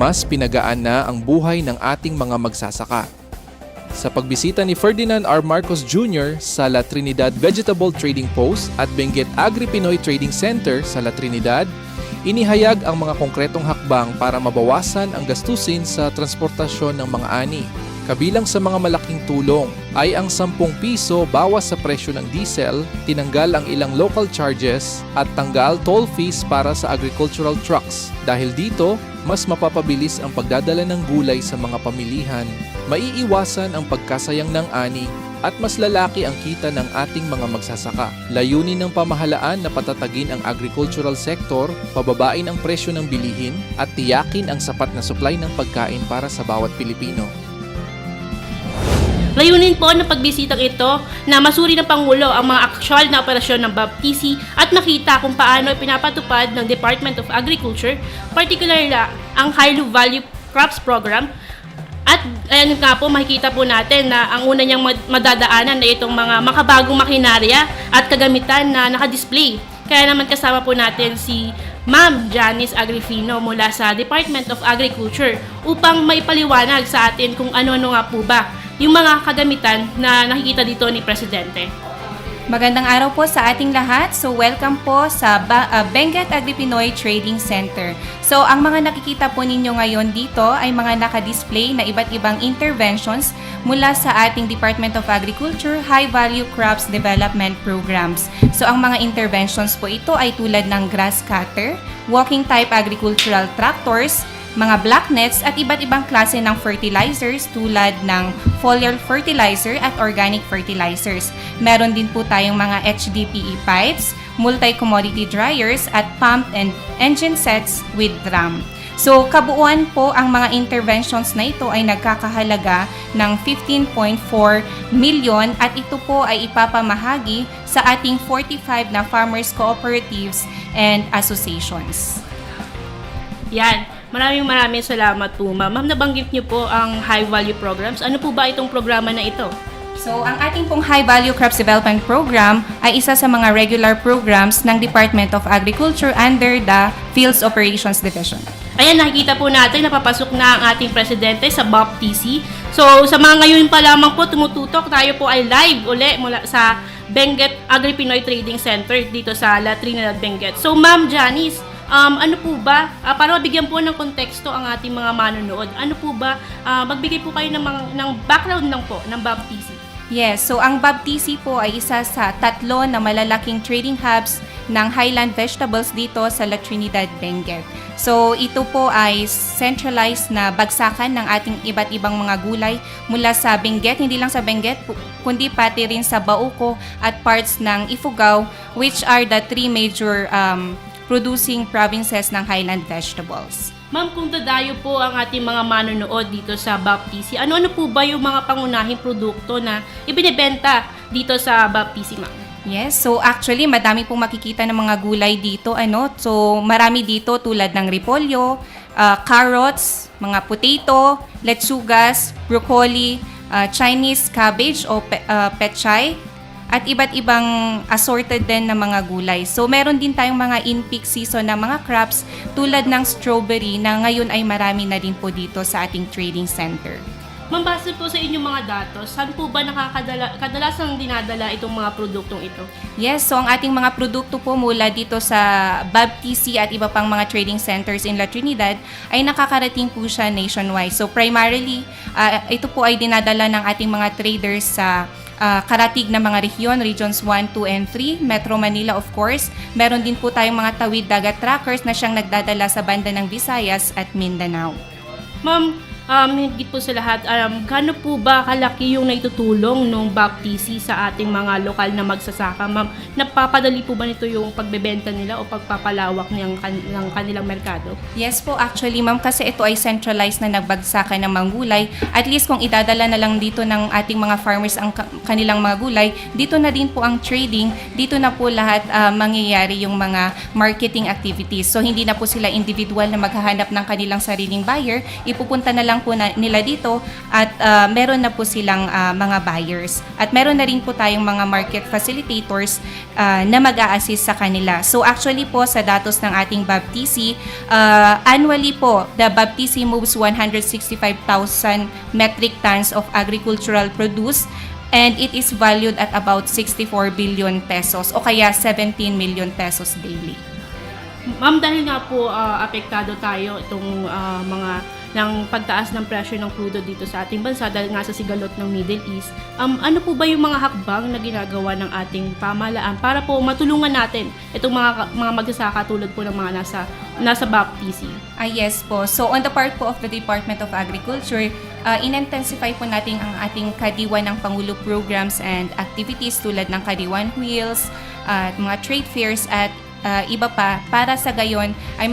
mas pinagaan na ang buhay ng ating mga magsasaka. Sa pagbisita ni Ferdinand R. Marcos Jr. sa La Trinidad Vegetable Trading Post at Benguet Agri-Pinoy Trading Center sa La Trinidad, inihayag ang mga konkretong hakbang para mabawasan ang gastusin sa transportasyon ng mga ani. Kabilang sa mga malaking tulong ay ang 10 piso bawas sa presyo ng diesel, tinanggal ang ilang local charges at tanggal toll fees para sa agricultural trucks. Dahil dito, mas mapapabilis ang pagdadala ng gulay sa mga pamilihan, maiiwasan ang pagkasayang ng ani at mas lalaki ang kita ng ating mga magsasaka. Layunin ng pamahalaan na patatagin ang agricultural sector, pababain ang presyo ng bilihin at tiyakin ang sapat na supply ng pagkain para sa bawat Pilipino. Layunin po ng pagbisitang ito na masuri ng Pangulo ang mga aksyal na operasyon ng BABTC at makita kung paano pinapatupad ng Department of Agriculture, particularly ang High Value Crops Program. At ayan nga po, makikita po natin na ang una niyang madadaanan na itong mga makabagong makinarya at kagamitan na nakadisplay. Kaya naman kasama po natin si Ma'am Janice Agrifino mula sa Department of Agriculture upang maipaliwanag sa atin kung ano-ano nga po ba yung mga kagamitan na nakikita dito ni Presidente. Magandang araw po sa ating lahat. So welcome po sa Benguet Agri-Pinoy Trading Center. So ang mga nakikita po ninyo ngayon dito ay mga naka-display na iba't ibang interventions mula sa ating Department of Agriculture High Value Crops Development Programs. So ang mga interventions po ito ay tulad ng grass cutter, walking type agricultural tractors, mga black nets at iba't ibang klase ng fertilizers tulad ng foliar fertilizer at organic fertilizers. Meron din po tayong mga HDPE pipes, multi-commodity dryers at pump and engine sets with drum. So kabuuan po ang mga interventions na ito ay nagkakahalaga ng 15.4 million at ito po ay ipapamahagi sa ating 45 na farmers cooperatives and associations. Yan. Maraming salamat po, Ma'am. Ma'am, nabanggit niyo po ang high value programs. Ano po ba itong programa na ito? So, ang ating pong High Value Crops Development Program ay isa sa mga regular programs ng Department of Agriculture under the Fields Operations Division. Ayan, nakikita po natin na papasok na ang ating Presidente sa BABTC. So, sa mga ngayon pa lamang po tumututok, tayo po ay live uli mula sa Benguet Agri-Pinoy Trading Center dito sa La Trinidad, Benguet. So, Ma'am Janice, ano po ba, para mabigyan po ng konteksto ang ating mga manonood, ano po ba, magbigay po kayo ng background lang po ng BABTC? Yes, so ang BABTC po ay isa sa 3 na malalaking trading hubs ng highland vegetables dito sa La Trinidad, Benguet. So ito po ay centralized na bagsakan ng ating iba't ibang mga gulay mula sa Benguet, hindi lang sa Benguet, kundi pati rin sa Bauco at parts ng Ifugao, which are the 3 major producing provinces ng highland vegetables. Ma'am, kung dadayo po ang ating mga manonood dito sa BABTC, ano-ano po ba yung mga pangunahing produkto na ibinebenta dito sa BABTC, ma'am? Yes, so actually madami pong makikita ng mga gulay dito. So marami dito tulad ng repolyo, carrots, mga potato, letsugas, broccoli, Chinese cabbage o pechay, at iba't ibang assorted din na mga gulay. So meron din tayong mga in-peak season na mga crops tulad ng strawberry na ngayon ay marami na din po dito sa ating trading center. Ma'am, base po sa inyong mga datos, saan po ba kadalasang dinadala itong mga produktong ito? Yes, so ang ating mga produkto po mula dito sa BABTC at iba pang mga trading centers in La Trinidad ay nakakarating po siya nationwide. So primarily, ito po ay dinadala ng ating mga traders sa karatig na mga rehiyon, regions 1, 2, and 3, Metro Manila of course. Meron din po tayong mga tawid dagat trackers na siyang nagdadala sa banda ng Visayas at Mindanao. Ma'am, higit po sa lahat, gaano po ba kalaki yung naitutulong ng BABTC sa ating mga lokal na magsasaka? Ma'am, napapadali po ba nito yung pagbebenta nila o pagpapalawak ng kanilang merkado? Yes po, actually ma'am, kasi ito ay centralized na nagbagsakan ng mga gulay. At least kung idadala na lang dito ng ating mga farmers ang kanilang mga gulay, dito na din po ang trading, dito na po lahat mangyayari yung mga marketing activities. So hindi na po sila individual na maghahanap ng kanilang sariling buyer, ipupunta na lang lang po nila dito at meron na po silang mga buyers. At meron na rin po tayong mga market facilitators na mag-a-assist sa kanila. So actually po sa datos ng ating BABTC, annually po, the BABTC moves 165,000 metric tons of agricultural produce and it is valued at about 64 billion pesos o kaya 17 million pesos daily. Ma'am, dahil nga po apektado tayo itong mga ng pagtaas ng presyo ng crudo dito sa ating bansa dahil nga sa sigalot ng Middle East, ano po ba yung mga hakbang na ginagawa ng ating pamahalaan para po matulungan natin itong mga magsasaka tulad po ng mga nasa BABTC? Yes po. So on the part po of the Department of Agriculture, in-intensify po natin ang ating Kadiwa ng Pangulo programs and activities tulad ng Kadiwan Wheels, mga trade fairs at iba pa para sa gayon ay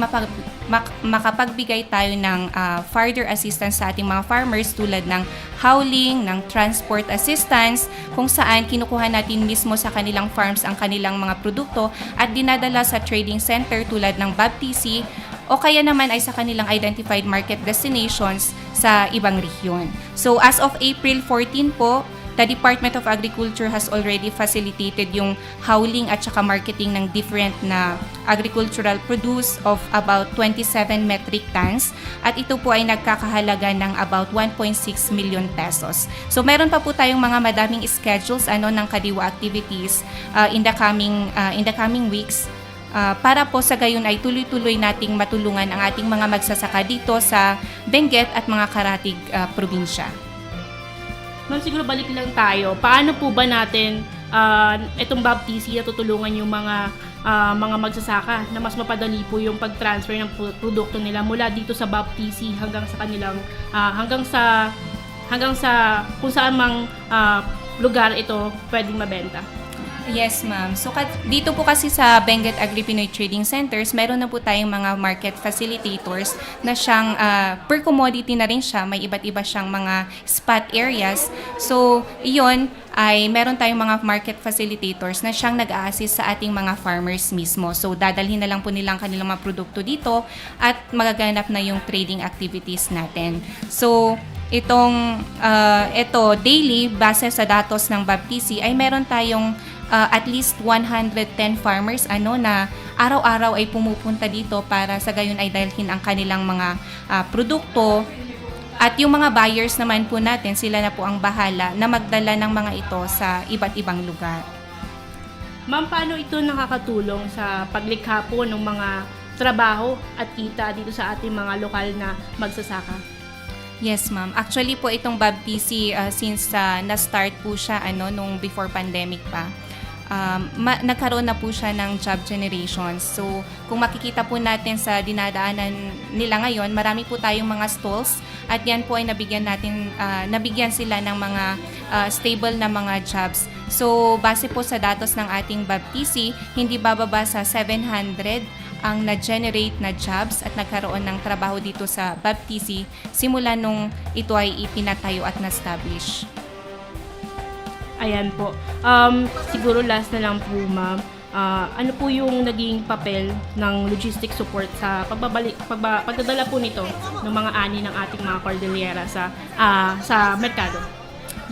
makapagbigay tayo ng further assistance sa ating mga farmers tulad ng hauling, ng transport assistance kung saan kinukuha natin mismo sa kanilang farms ang kanilang mga produkto at dinadala sa trading center tulad ng BABTC o kaya naman ay sa kanilang identified market destinations sa ibang rehiyon. So as of April 14 po, the Department of Agriculture has already facilitated yung hauling at saka marketing ng different na agricultural produce of about 27 metric tons at ito po ay nagkakahalaga ng about 1.6 million pesos. So meron pa po tayong mga madaming schedules ng Kadiwa activities in the coming weeks para po sa gayon ay tuloy-tuloy nating matulungan ang ating mga magsasaka dito sa Benguet at mga karatig probinsya. Ma'am, siguro balik lang tayo. Paano po ba natin itong BABTC na tutulungan yung mga magsasaka na mas mapadali po yung pag-transfer ng produkto nila mula dito sa BABTC hanggang sa kanilang hanggang sa kung saan mang lugar ito pwedeng mabenta? Yes, ma'am. So dito po kasi sa Benguet Agri-Pinoy Trading Centers, meron na po tayong mga market facilitators na siyang per commodity na rin siya, may iba't iba siyang mga spot areas. So iyon ay meron tayong mga market facilitators na siyang nag-a-assist sa ating mga farmers mismo. So dadalhin na lang po nilang kanilang mga produkto dito at magaganap na yung trading activities natin. So ito daily base sa datos ng BABTC ay meron tayong at least 110 farmers na araw-araw ay pumupunta dito para sa gayon ay dalhin ang kanilang mga produkto at yung mga buyers naman po natin, sila na po ang bahala na magdala ng mga ito sa iba't ibang lugar. Ma'am, paano ito nakakatulong sa paglikha po ng mga trabaho at kita dito sa ating mga lokal na magsasaka? Yes, ma'am. Actually po itong BABTC since na-start po siya nung before pandemic pa. Nagkaroon na po siya ng job generation. So, kung makikita po natin sa dinadaanan nila ngayon, marami po tayong mga stalls at yan po ay nabigyan sila ng mga stable na mga jobs. So, base po sa datos ng ating BABTC, hindi bababa sa 700 ang na-generate na jobs at nagkaroon ng trabaho dito sa BABTC simula nung ito ay ipinatayo at na-establish. Ayan po. Siguro last na lang po, ma'am. Ano po yung naging papel ng logistic support sa pagdadala po nito ng mga ani ng ating mga Cordillera sa merkado?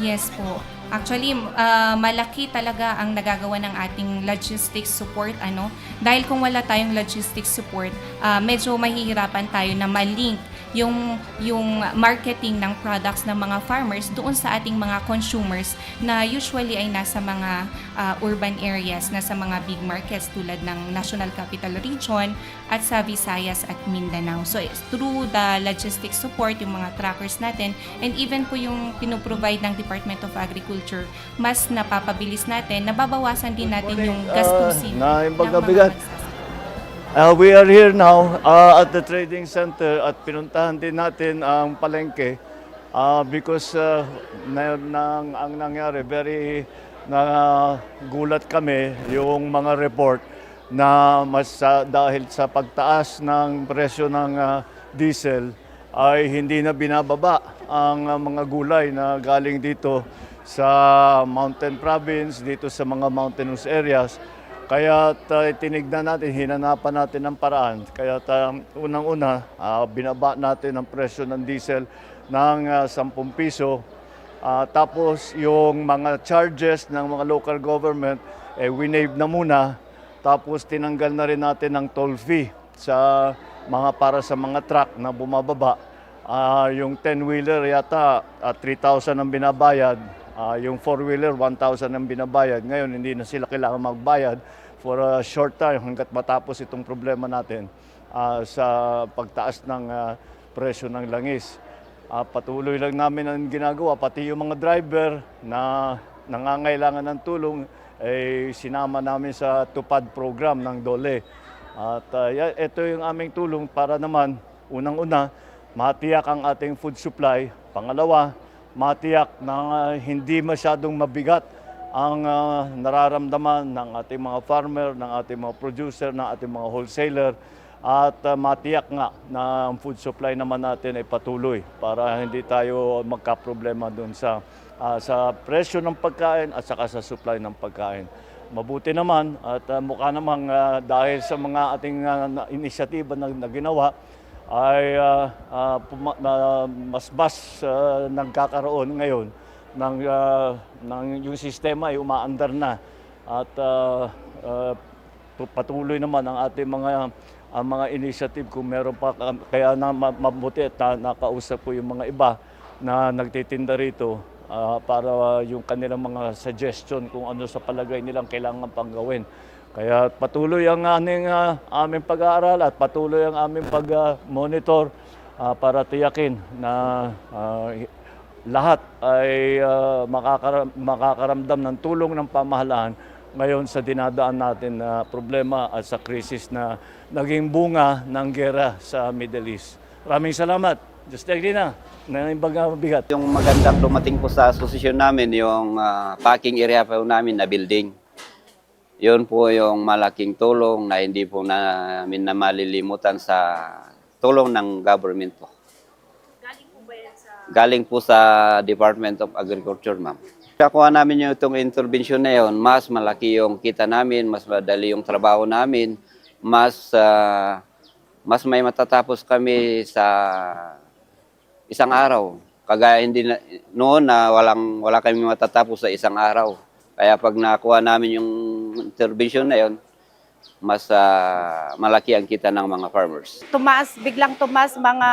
Yes po. Actually, malaki talaga ang nagagawa ng ating logistics support dahil kung wala tayong logistics support, medyo mahihirapan tayo na malink yung marketing ng products ng mga farmers doon sa ating mga consumers na usually ay nasa mga urban areas, nasa mga big markets tulad ng National Capital Region at sa Visayas at Mindanao. So through the logistics support, yung mga trackers natin and even po yung pinoprovide ng Department of Agriculture, mas napapabilis natin, nababawasan din natin yung gastusin ng mga magsasaka. We are here now at the trading center at pinuntahan din natin ang palengke because ang nangyari, very nagulat kami yung mga report na dahil sa pagtaas ng presyo ng diesel ay hindi na binababa ang mga gulay na galing dito sa mountain province, dito sa mga mountainous areas. Kaya tinignan natin, hinanapan natin ng paraan. Kaya unang-una, binaba natin ang presyo ng diesel ng 10 piso. Tapos yung mga charges ng mga local government, winave na muna. Tapos tinanggal na rin natin ang toll fee para sa mga truck na bumababa. Yung 10-wheeler yata 3,000 ang binabayad. Yung 4-wheeler 1,000 ang binabayad. Ngayon hindi na sila kailangan magbayad for a short time hanggat matapos itong problema natin sa pagtaas ng presyo ng langis. Patuloy lang namin ang ginagawa, pati yung mga driver na nangangailangan ng tulong, sinama namin sa tupad program ng DOLE. At ito yung aming tulong para naman, unang-una, matiyak ang ating food supply. Pangalawa, matiyak na hindi masyadong mabigat ang nararamdaman ng ating mga farmer, ng ating mga producer, ng ating mga wholesaler. At matiyak nga na ang food supply naman natin ay patuloy para hindi tayo magkaproblema doon sa presyo ng pagkain at saka sa supply ng pagkain. Mabuti naman at mukha namang dahil sa mga ating inisyatiba na ginawa ay mas nagkakaroon ngayon ng yung sistema ay umaandar na at patuloy naman ang ating mga initiative kung meron pa. Kaya mabuti at nakausap ko yung mga iba na nagtitinda rito para yung kanilang mga suggestion kung ano sa palagay nilang kailangan pang gawin. Kaya patuloy ang aming pag-aaral at patuloy ang aming pag-monitor para tiyakin na lahat ay makakaramdam ng tulong ng pamahalaan ngayon sa dinadaan natin na problema at sa krisis na naging bunga ng gera sa Middle East. Maraming salamat. Just like na bigat. Yung magandang dumating po sa asosasyon namin, yung packing area po namin na building. Yun po yung malaking tulong na hindi po namin na malilimutan sa tulong ng government po. Galing po sa Department of Agriculture, ma'am. Kakuha namin yung itong intervention na yun, mas malaki yung kita namin, mas madali yung trabaho namin, mas may matatapos kami sa isang araw. Kagaya noon na wala kami matatapos sa isang araw. Kaya pag nakuha namin yung intervention na yun, mas malaki ang kita ng mga farmers. Biglang tumaas mga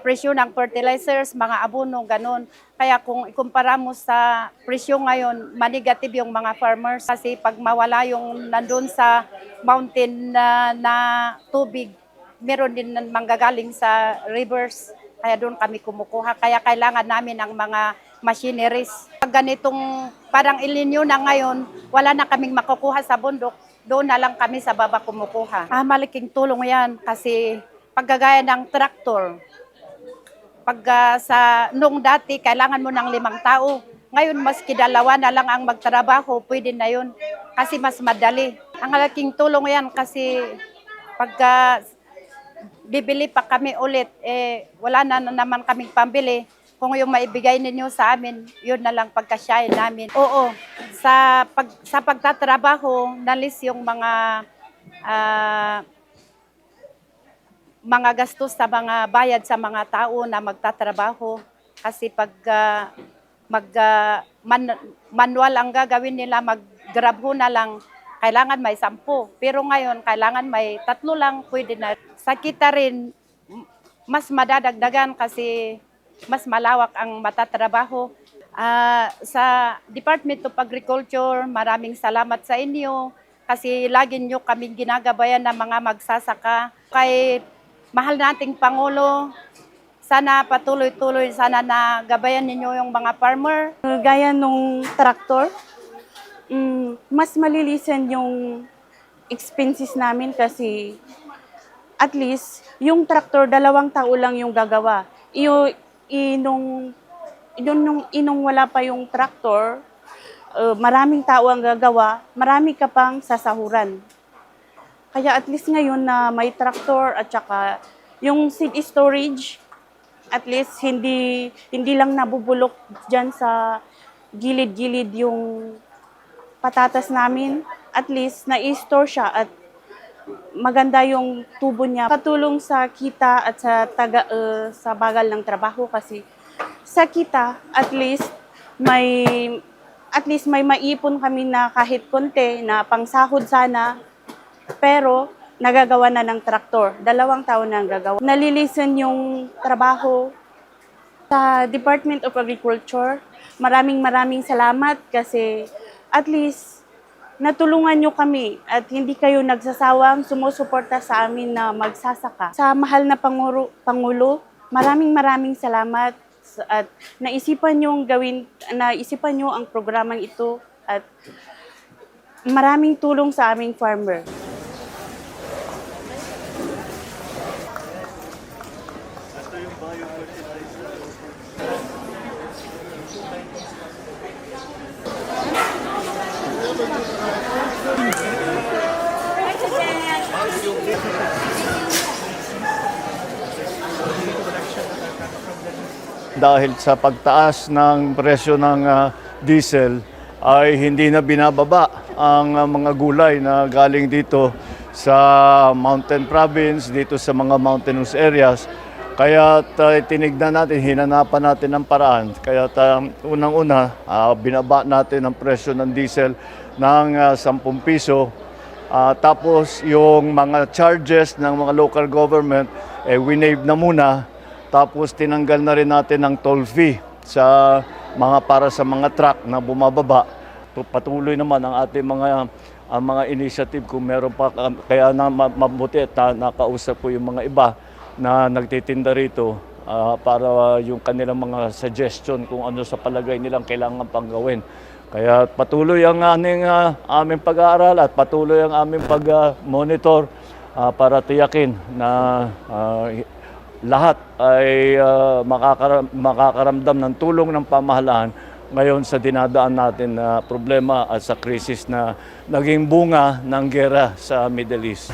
presyo ng fertilizers, mga abono, ganun. Kaya kung ikumpara mo sa presyo ngayon, manigative yung mga farmers. Kasi pag mawala yung nandun sa mountain na tubig, meron din manggagaling sa rivers. Kaya doon kami kumukuha. Kaya kailangan namin ang mga machineries. Pag ganitong parang El Nino na ngayon, wala na kaming makukuha sa bundok. Doon na lang kami sa baba kumukuha. Malaking tulong yan kasi paggagaya ng traktor, nung dati, kailangan mo ng 5 tao. Ngayon, maski 2 na lang ang magtrabaho, pwede na yun. Kasi mas madali. Ang malaking tulong yan kasi pagka bibili pa kami ulit, wala na naman kaming pambili. Kung yung maibigay ninyo sa amin, yun na lang pagkasyahin namin. Oo, sa pagtatrabaho, nalis yung mga gastos sa mga bayad sa mga tao na magtatrabaho. Kasi pag manual ang gagawin nila, mag-grab ho na lang, kailangan may 10. Pero ngayon, kailangan may 3 lang, pwede na. Sa kita rin, mas madadagdagan kasi mas malawak ang matatrabaho. Sa Department of Agriculture, maraming salamat sa inyo kasi lagi nyo kaming ginagabayan ng mga magsasaka. Kay mahal nating Pangulo, sana patuloy-tuloy, sana na gabayan ninyo yung mga farmer. Gaya nung traktor, mas malilisan yung expenses namin kasi at least yung traktor 2 tao lang yung gagawa. Nung wala pa yung traktor, maraming tao ang gagawa, marami ka pang sasahuran. Kaya at least ngayon na may traktor at saka yung seed storage, at least hindi lang nabubulok dyan sa gilid-gilid yung patatas namin. at least na-store siya at maganda yung tubo niya. Katulong sa kita at sa bagal ng trabaho kasi sa kita at least may maipon kami na kahit konti na pangsahod sana, pero nagagawa na ng traktor. 2 taon na ang gagawa. Nalilisen yung trabaho sa Department of Agriculture. Maraming salamat kasi at least natulungan nyo kami at hindi kayo nagsasawang sumusuporta sa amin na magsasaka. Sa mahal na Pangulo, maraming salamat at naisipan nyo ang programang ito at maraming tulong sa aming farmer. Dahil sa pagtaas ng presyo ng diesel ay hindi na binababa ang mga gulay na galing dito sa mountain province, dito sa mga mountainous areas. Kaya tinignan natin, hinanapan natin ng paraan. Kaya unang-una, binaba natin ang presyo ng diesel ng 10 piso. Tapos yung mga charges ng mga local government, winave na muna. Tapos tinanggal na rin natin ang toll fee para sa mga truck na bumababa. Patuloy naman ang ating mga initiative kung meron pa. Kaya mabuti at nakausap ko yung mga iba na nagtitinda rito para yung kanilang mga suggestion kung ano sa palagay nilang kailangan pang gawin. Kaya patuloy ang aming pag-aaral at patuloy ang aming pag-monitor para tiyakin na lahat ay makakaramdam ng tulong ng pamahalaan ngayon sa dinadaan natin na problema at sa krisis na naging bunga ng gera sa Middle East.